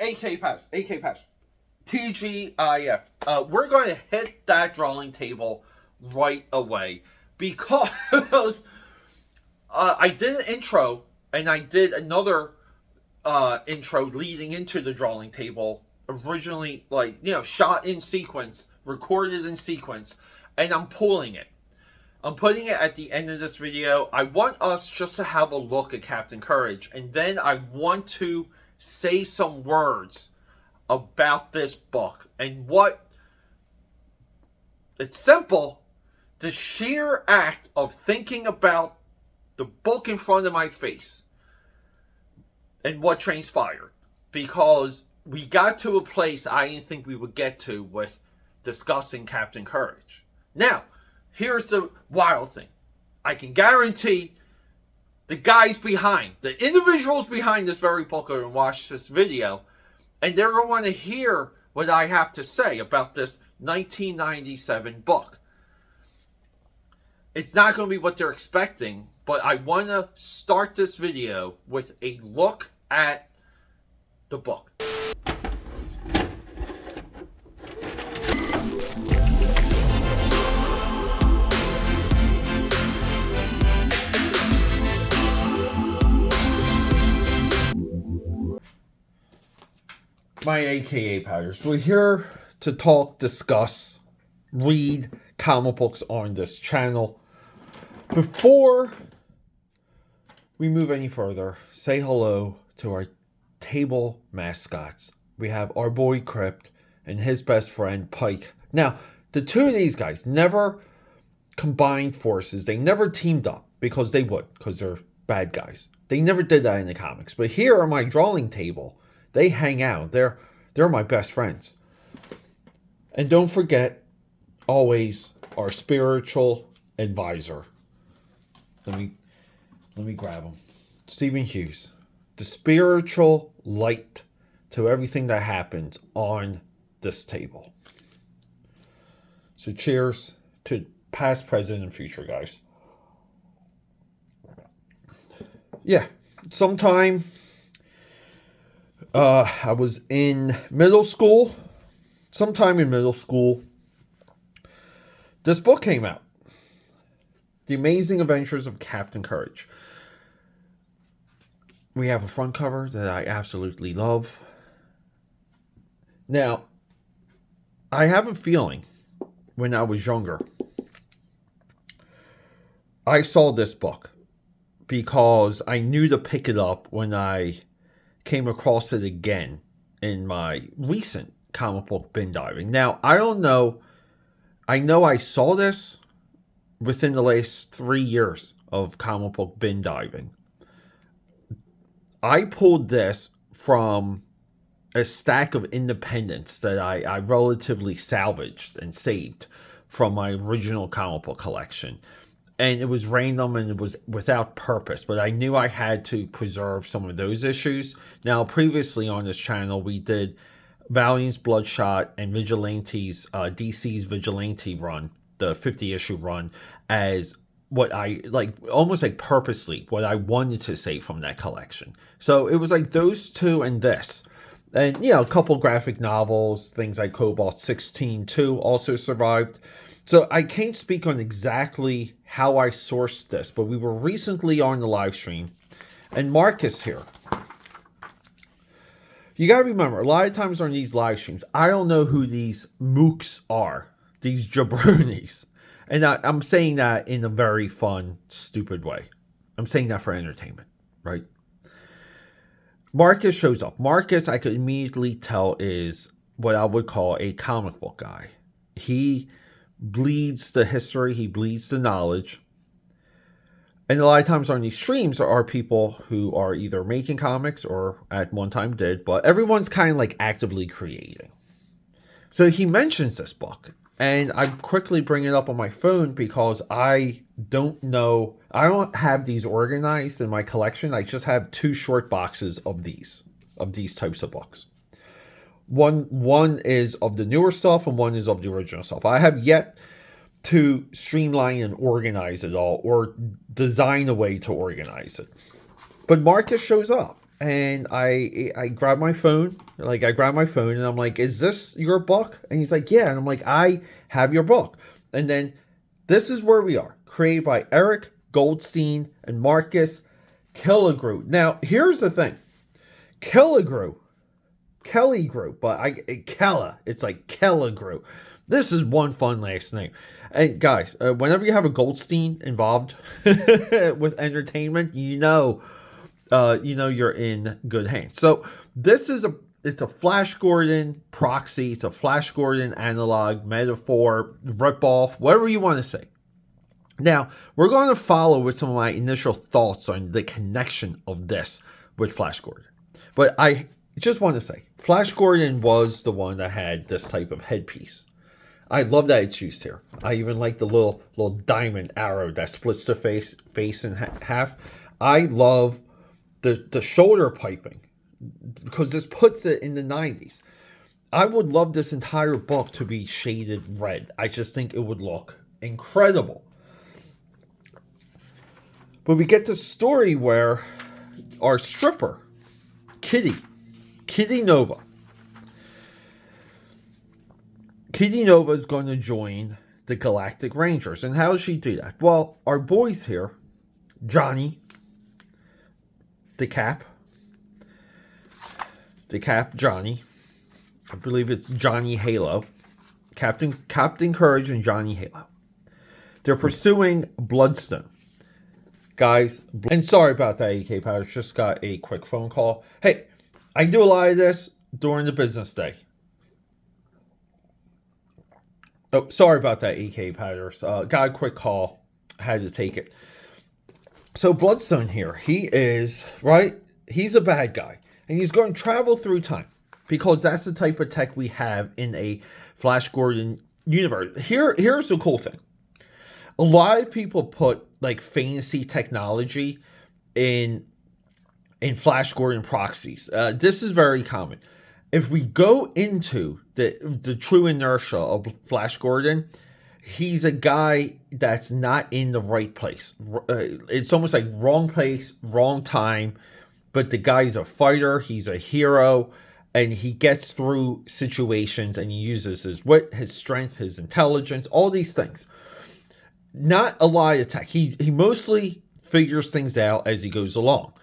AKAPAD, TGIF. We're going to hit that drawing table right away because I did an intro and I did another intro leading into the drawing table, originally, like, shot in sequence, recorded in sequence, and I'm pulling it. I'm putting it at the end of this video. I want us just to have a look at Captain Courage, and then I want to say some words about this book and what it's simple. The sheer act of thinking about the book in front of my face and what transpired, because we got to a place I didn't think we would get to with discussing Captain Courage. Now, here's the wild thing. I can guarantee the guys behind, the individuals behind this very book are going to watch this video, and they're going to want to hear what I have to say about this 1997 book. It's not going to be what they're expecting, but I want to start this video with a look at the book. My AKAPADers, we're here to talk, discuss, read comic books on this channel. Before we move any further, say hello to our table mascots. We have our boy Crypt and his best friend Pike. Now, the two of these guys never combined forces. They never teamed up because they would, because they're bad guys. They never did that in the comics. But here on my drawing table, they hang out. They're my best friends. And don't forget, always, our spiritual advisor. Let me grab him. Stephen Hughes. The spiritual light to everything that happens on this table. So cheers to past, present, and future, guys. Yeah, sometime I was in middle school. Sometime in middle school, this book came out. The Amazing Adventures of Captain Courage. We have a front cover that I absolutely love. Now, I have a feeling when I was younger, I saw this book because I knew to pick it up when I came across it again in my recent comic book bin diving. Now, I don't know. I know I saw this within the last 3 years of comic book bin diving. I pulled this from a stack of independents that I relatively salvaged and saved from my original comic book collection. And it was random and it was without purpose, but I knew I had to preserve some of those issues. Now, previously on this channel, we did Valiant's Bloodshot and Vigilante's, DC's Vigilante run, the 50-issue run, as what I, like, almost like purposely, what I wanted to save from that collection. So it was like those two and this. And, a couple graphic novels, things like Cobalt 16 too also survived. So I can't speak on exactly how I sourced this, but we were recently on the live stream, and Marcus here. You got to remember, a lot of times on these live streams, I don't know who these mooks are, these jabronis. And I'm saying that in a very fun, stupid way. I'm saying that for entertainment, right? Marcus shows up. Marcus, I could immediately tell, is what I would call a comic book guy. He bleeds the history, he bleeds the knowledge. And a lot of times on these streams there are people who are either making comics or at one time did, but everyone's kind of like actively creating. So he mentions this book, and I quickly bring it up on my phone because I don't know, I don't have these organized in my collection. I just have 2 short boxes of these types of books. One is of the newer stuff and one is of the original stuff. I have yet to streamline and organize it all, or design a way to organize it. But Marcus shows up and I grab my phone. Like, I grab my phone, and I'm like, is this your book? And he's like, yeah. And I'm like, I have your book. And then this is where we are. Created by Eric Goldstein and Marcus Killigrew. Now, here's the thing. Kelly Grew, but Kella, it's like Killigrew. This is one fun last name. And guys, whenever you have a Goldstein involved with entertainment, you know you're in good hands. So this is it's a Flash Gordon proxy. It's a Flash Gordon analog, metaphor, ripoff, whatever you want to say. Now, we're going to follow with some of my initial thoughts on the connection of this with Flash Gordon. But I just want to say, Flash Gordon was the one that had this type of headpiece. I love that it's used here. I even like the little diamond arrow that splits the face in half. I love the shoulder piping because this puts it in the 90s. I would love this entire book to be shaded red. I just think it would look incredible. But we get the story where our stripper, Kitty Nova. Kitty Nova is going to join the Galactic Rangers. And how does she do that? Well, our boys here, Johnny, the Cap Johnny, I believe it's Johnny Halo, Captain Courage and Johnny Halo. They're pursuing Bloodstone. Guys, and sorry about that, AKAPAD. Just got a quick phone call. Hey, I do a lot of this during the business day. Oh, sorry about that, AKAPADers. Got a quick call. Had to take it. So Bloodstone here, he is, right? He's a bad guy. And he's going to travel through time. Because that's the type of tech we have in a Flash Gordon universe. Here's the cool thing. A lot of people put like fantasy technology in Flash Gordon proxies. This is very common. If we go into the true inertia of Flash Gordon, he's a guy that's not in the right place. It's almost like wrong place, wrong time. But the guy's a fighter. He's a hero. And he gets through situations and he uses his wit, his strength, his intelligence, all these things. Not a lot of tech. He mostly figures things out as he goes along.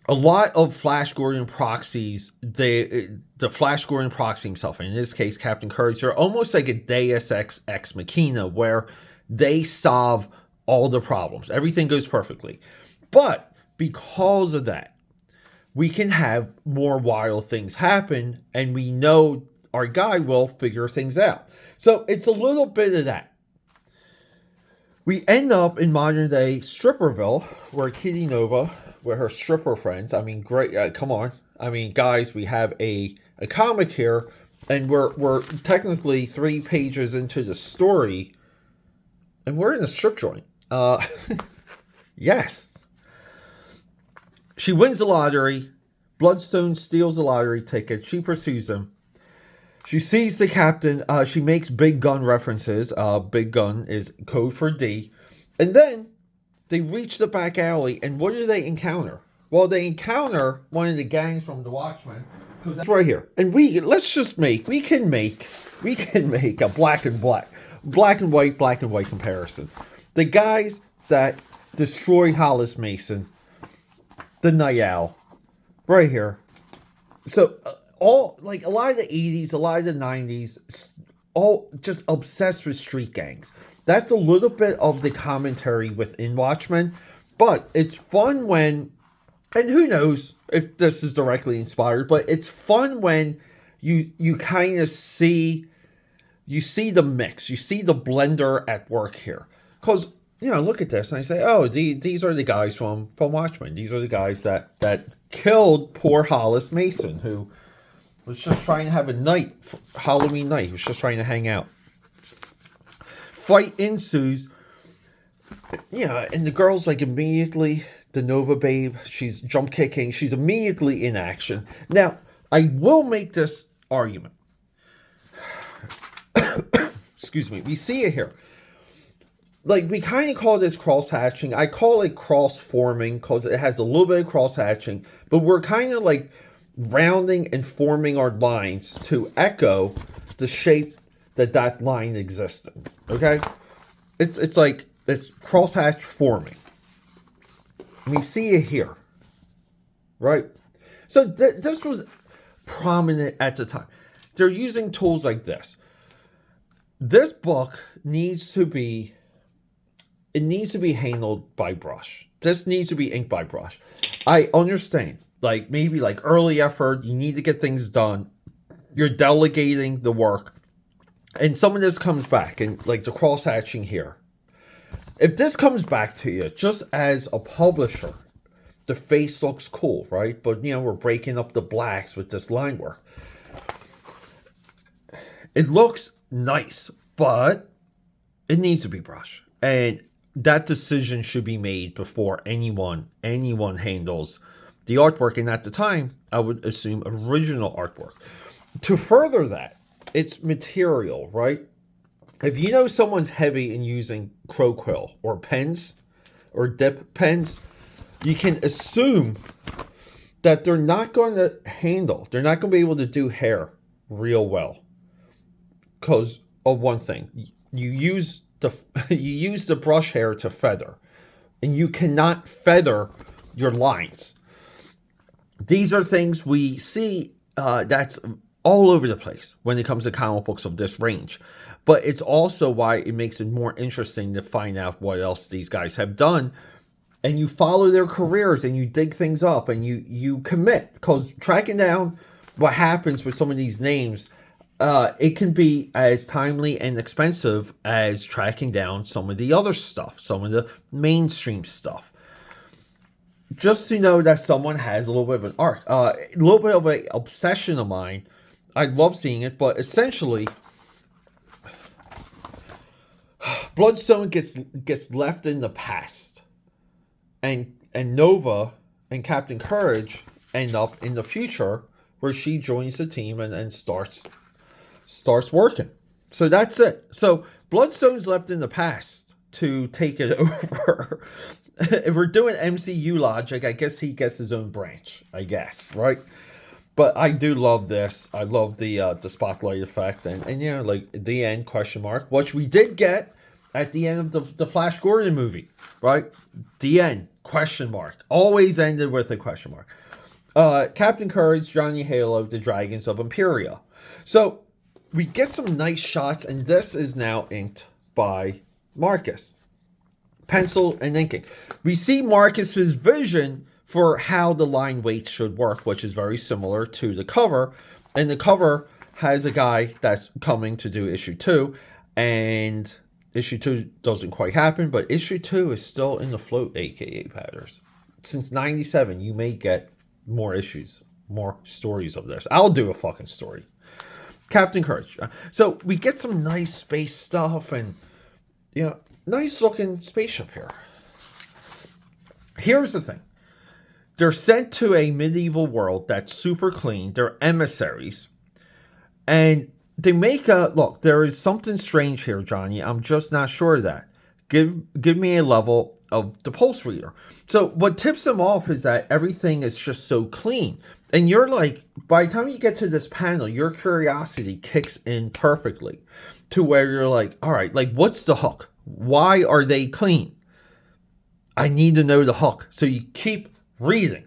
A lot of Flash Gordon proxies, the Flash Gordon proxy himself, and in this case, Captain Courage, are almost like a Deus Ex Machina, where they solve all the problems. Everything goes perfectly. But because of that, we can have more wild things happen, and we know our guy will figure things out. So it's a little bit of that. We end up in modern day Stripperville, where Kitty Nova, where her stripper friends, I mean, great, come on. I mean, guys, we have a comic here, and we're technically 3 pages into the story, and we're in a strip joint. Yes. She wins the lottery. Bloodstone steals the lottery ticket. She pursues him. She sees the captain. She makes big gun references. Big gun is code for D. And then they reach the back alley. And what do they encounter? Well, they encounter one of the gangs from the Watchmen. Because that's right here. And we can make a black and white comparison. The guys that destroy Hollis Mason, the Night Owl, right here. So all like a lot of the 80s, a lot of the 90s, all just obsessed with street gangs. That's a little bit of the commentary within Watchmen, but it's fun when, and who knows if this is directly inspired, but it's fun when you kind of see the mix, you see the blender at work here. Because, you know, look at this and I say, oh, these are the guys from Watchmen. These are the guys that killed poor Hollis Mason, who was just trying to have a night, Halloween night. He was just trying to hang out. Fight ensues. Yeah, and the girl's like immediately, the Nova babe, she's jump kicking. She's immediately in action. Now, I will make this argument. Excuse me. We see it here. like, we kind of call this cross-hatching. I call it cross-forming because it has a little bit of cross-hatching, but we're kind of like rounding and forming our lines to echo the shape that line exists in. Okay? It's like it's cross-hatch forming. We see it here. Right? So this was prominent at the time. They're using tools like this. This book needs to be handled by brush. This needs to be inked by brush. I understand, like, maybe like early effort, you need to get things done. You're delegating the work. And some of this comes back, and like the cross-hatching here. If this comes back to you, just as a publisher, the face looks cool, right? But, you know, we're breaking up the blacks with this line work. It looks nice, but it needs to be brushed. And that decision should be made before anyone handles the artwork. And at the time, I would assume original artwork. To further that, it's material, right? If you know someone's heavy in using crow quill or pens or dip pens, you can assume that they're not going to be able to do hair real well. Because of one thing, you use the brush hair to feather, and you cannot feather your lines. These are things we see that's all over the place when it comes to comic books of this range. But it's also why it makes it more interesting to find out what else these guys have done. And you follow their careers and you dig things up and you commit. Because tracking down what happens with some of these names, it can be as timely and expensive as tracking down some of the other stuff, some of the mainstream stuff. Just to know that someone has a little bit of an arc, a little bit of an obsession of mine. I love seeing it, but essentially, Bloodstone gets left in the past, and Nova and Captain Courage end up in the future, where she joins the team and starts working. So that's it. So Bloodstone's left in the past to take it over. If we're doing MCU logic, I guess he gets his own branch, I guess, right? But I do love this. I love the spotlight effect and you know, like the end question mark, which we did get at the end of the Flash Gordon movie, right? The end question mark always ended with a question mark. Captain Courage, Johnny Halo, the Dragons of Imperia. So we get some nice shots, and this is now inked by Marcus. Pencil and inking. We see Marcus's vision for how the line weights should work, which is very similar to the cover. And the cover has a guy that's coming to do issue 2, and issue 2 doesn't quite happen, but issue 2 is still in the float, aka Padders. Since 97, you may get more issues, more stories of this. I'll do a fucking story. Captain Courage. So we get some nice space stuff, and you know, nice looking spaceship here. Here's the thing. They're sent to a medieval world that's super clean. They're emissaries. And they make a... Look, there is something strange here, Johnny. I'm just not sure of that. Give me a level of the pulse reader. So what tips them off is that everything is just so clean. And you're like, by the time you get to this panel, your curiosity kicks in perfectly. To where you're like, all right, like, what's the hook? Why are they clean? I need to know the hook. So you keep reading.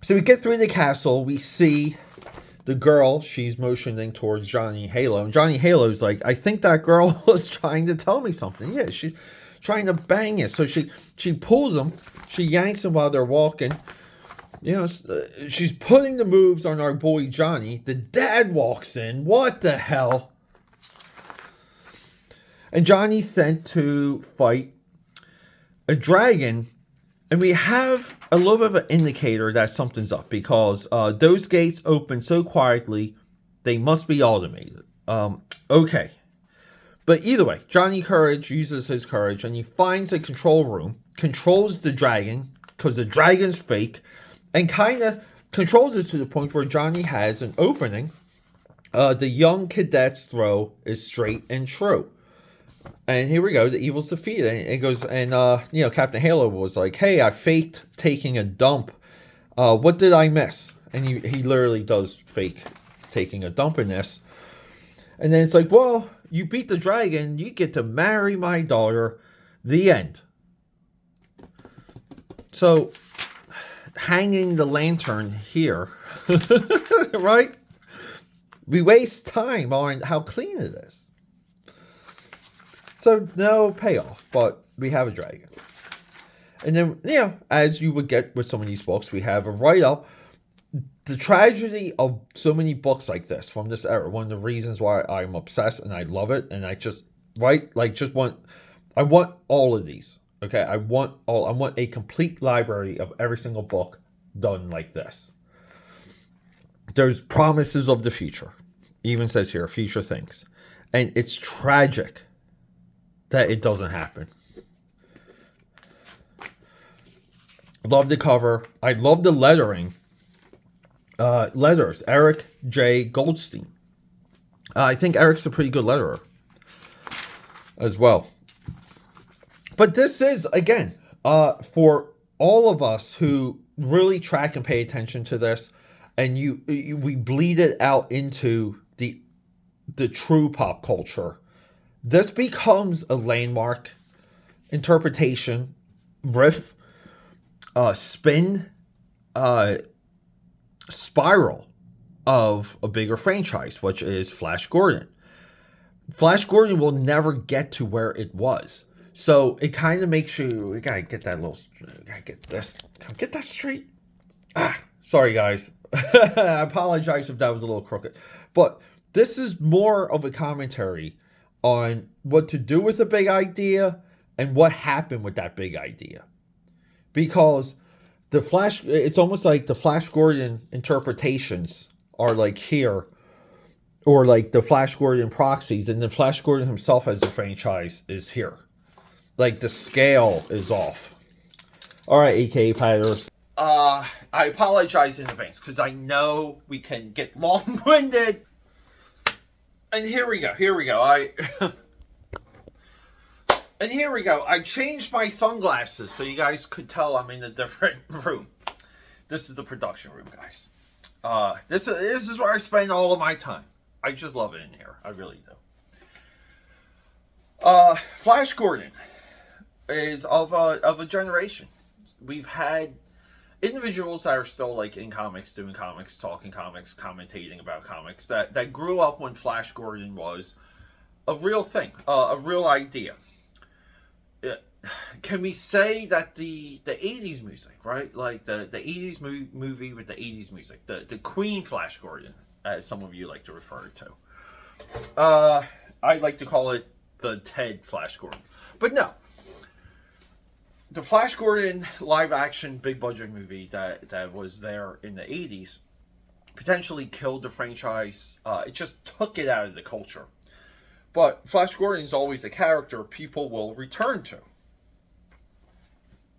So we get through the castle. We see the girl. She's motioning towards Johnny Halo. And Johnny Halo's like, I think that girl was trying to tell me something. Yeah, she's trying to bang it. So she pulls him. She yanks him while they're walking. You know, she's putting the moves on our boy Johnny. The dad walks in. What the hell? And Johnny's sent to fight a dragon. And we have a little bit of an indicator that something's up. Because those gates open so quietly, they must be automated. Okay. But either way, Johnny Courage uses his courage. And he finds a control room. Controls the dragon. Because the dragon's fake. And kind of controls it to the point where Johnny has an opening. The young cadet's throw is straight and true. And here we go, the evil's defeated. And it goes, and Captain Halo was like, "Hey, I faked taking a dump. What did I miss?" And he literally does fake taking a dump in this. And then it's like, "Well, you beat the dragon, you get to marry my daughter." The end. So, hanging the lantern here, right? We waste time on how clean it is. So, no payoff, but we have a dragon. And then, as you would get with some of these books, we have a write-up. The tragedy of so many books like this from this era, one of the reasons why I'm obsessed and I love it, and I want all of these. Okay, I want a complete library of every single book done like this. There's promises of the future. Even says here, future things. And it's tragic that it doesn't happen. Love the cover. I love the lettering. Letters, Eric J. Goldstein. I think Eric's a pretty good letterer as well. But this is, again, for all of us who really track and pay attention to this, and we bleed it out into the true pop culture. This becomes a landmark interpretation, riff, spin, spiral of a bigger franchise, which is Flash Gordon. Flash Gordon will never get to where it was. So it kind of makes we gotta get that straight. Sorry guys. I apologize if that was a little crooked. But this is more of a commentary on what to do with a big idea and what happened with that big idea. Because it's almost like the Flash Gordon interpretations are like here, or like the Flash Gordon proxies, and then Flash Gordon himself as a franchise is here. Like the scale is off. All right, AKAPADers. I apologize in advance because I know we can get long-winded. And here we go. I changed my sunglasses so you guys could tell I'm in a different room. This is the production room, guys. This is where I spend all of my time. I just love it in here. I really do. Flash Gordon is of a generation. We've had individuals that are still like in comics, doing comics, talking comics, commentating about comics that grew up when Flash Gordon was a real thing, a real idea. Can we say that the 80s music, right? Like the 80s movie with the 80s music, the Queen Flash Gordon, as some of you like to refer to. I like to call it the Ted Flash Gordon. But no. The Flash Gordon live-action big-budget movie that was there in the 80s potentially killed the franchise. It just took it out of the culture. But Flash Gordon is always a character people will return to.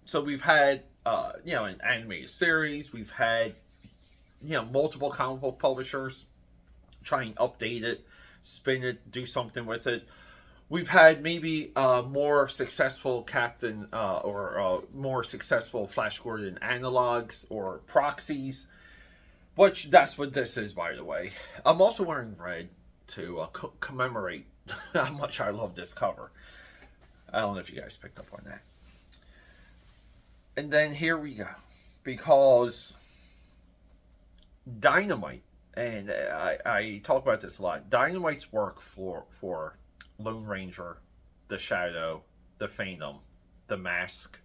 So we've had, an animated series. We've had, multiple comic book publishers try and update it, spin it, do something with it. We've had maybe more successful Captain or more successful Flash Gordon analogs or proxies, which that's what this is, by the way. I'm also wearing red to commemorate how much I love this cover. I don't know if you guys picked up on that. And then here we go, because Dynamite, and I talk about this a lot, Dynamite's work for Lone Ranger, the Shadow, the Phantom, the Mask,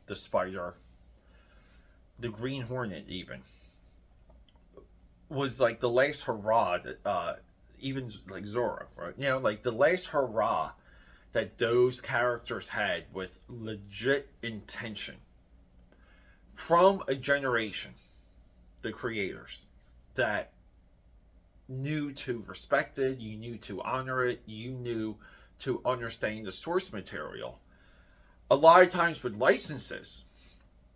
the Spider, the Green Hornet even, was like the last hurrah that, even like Zorro, right? Like the last hurrah that those characters had with legit intention from a generation, the creators, that knew to respect it, you knew to honor it, you knew to understand the source material. A lot of times with licenses,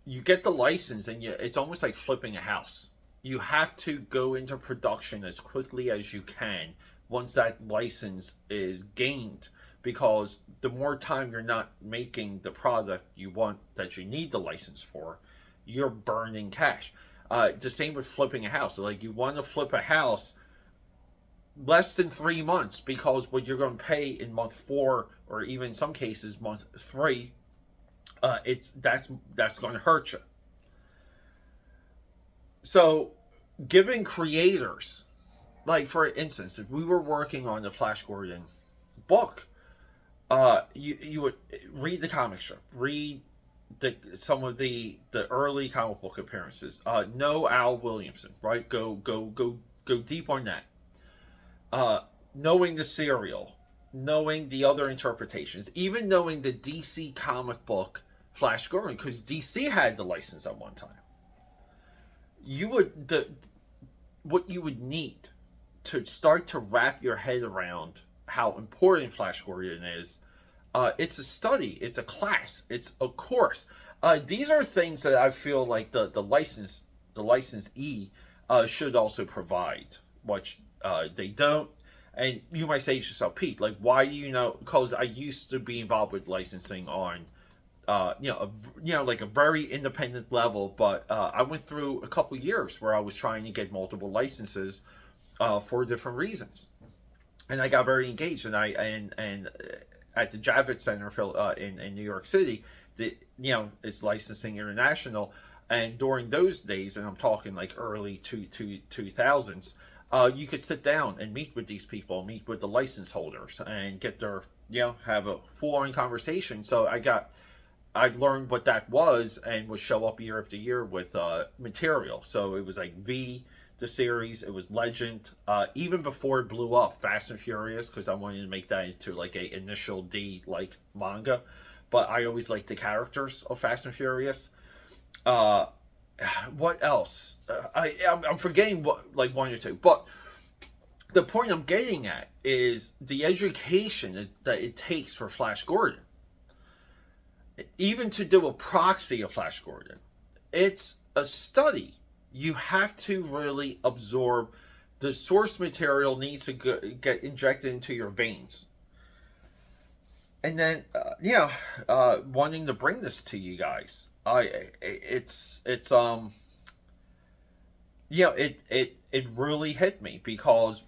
you get the license and it's almost like flipping a house. You have to go into production as quickly as you can once that license is gained, because the more time you're not making the product you want, that you need the license for, you're burning cash. The same with flipping a house. Like, you want to flip a house less than 3 months, because what you're going to pay in month 4, or even in some cases month 3, that's going to hurt you. So giving creators, like for instance, if we were working on the Flash Gordon book, you would read the comic strip, read some of the early comic book appearances. Know Al Williamson, right? Go deep on that. Knowing the serial, knowing the other interpretations, even knowing the DC comic book Flash Gordon, because DC had the license at one time. What you would need to start to wrap your head around how important Flash Gordon is. It's a study, it's a class, it's a course. These are things that I feel like the licensee should also provide, which they don't. And you might say to yourself, Pete, like, why do you know? Because I used to be involved with licensing on, like a very independent level. But I went through a couple years where I was trying to get multiple licenses for different reasons, and I got very engaged. And at the Javits Center in New York City, it's Licensing International. And during those days, and I'm talking like early 2000s, you could sit down and meet with these people, meet with the license holders, and get their, have a full-on conversation. So I learned what that was, and would show up year after year with material. So it was like V, the series, it was Legend, even before it blew up, Fast and Furious, because I wanted to make that into like a initial D like manga. But I always liked the characters of Fast and Furious. What else? I'm forgetting like one or two, but the point I'm getting at is the education that it takes for Flash Gordon. Even to do a proxy of Flash Gordon, it's a study. You have to really absorb. The source material needs to get injected into your veins. And then, wanting to bring this to you guys. It really hit me, because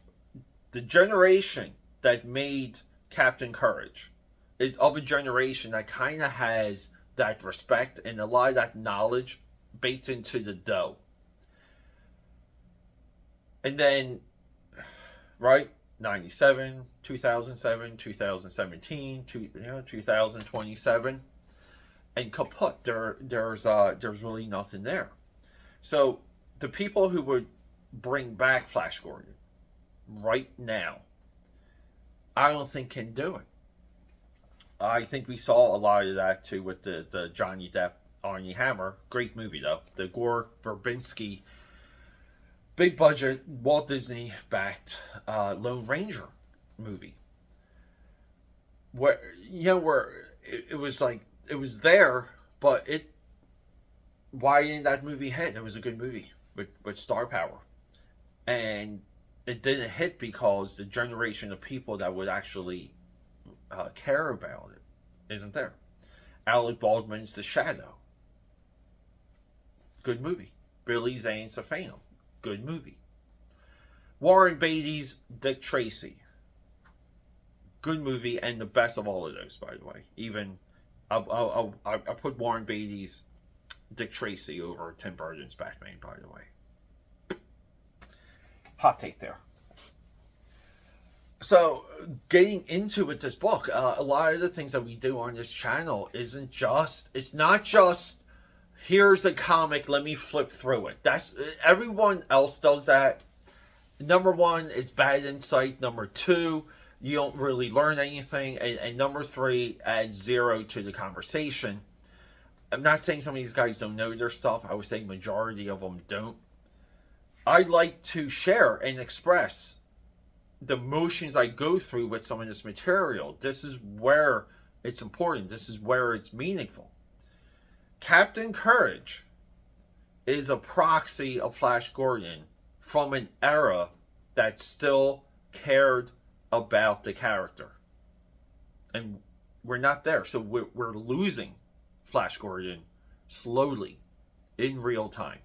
the generation that made Captain Courage is of a generation that kind of has that respect and a lot of that knowledge baked into the dough. And then, right, 97, 2007, 2017, 2027, and kaput. There's really nothing there. So the people who would bring back Flash Gordon right now, I don't think can do it. I think we saw a lot of that too with the Johnny Depp, Armie Hammer, great movie though, the Gore Verbinski, big budget, Walt Disney backed Lone Ranger movie, where it was like, it was there, but why didn't that movie hit? It was a good movie with star power, and it didn't hit because the generation of people that would actually care about it isn't there. Alec Baldwin's The Shadow, good movie. Billy Zane's The Phantom, good movie. Warren Beatty's Dick Tracy, good movie, and the best of all of those, by the way. Even I put Warren Beatty's Dick Tracy over Tim Burton's Batman, by the way. Hot take there. So, getting into with this book, a lot of the things that we do on this channel it's not just, here's a comic, let me flip through it. Everyone else does that. Number one, it's bad insight. Number two, you don't really learn anything. And number three, adds zero to the conversation. I'm not saying some of these guys don't know their stuff. I would say majority of them don't. I like to share and express the emotions I go through with some of this material. This is where it's important. This is where it's meaningful. Captain Courage is a proxy of Flash Gordon from an era that still cared about the character. And we're not there. So we're losing Flash Gordon slowly in real time.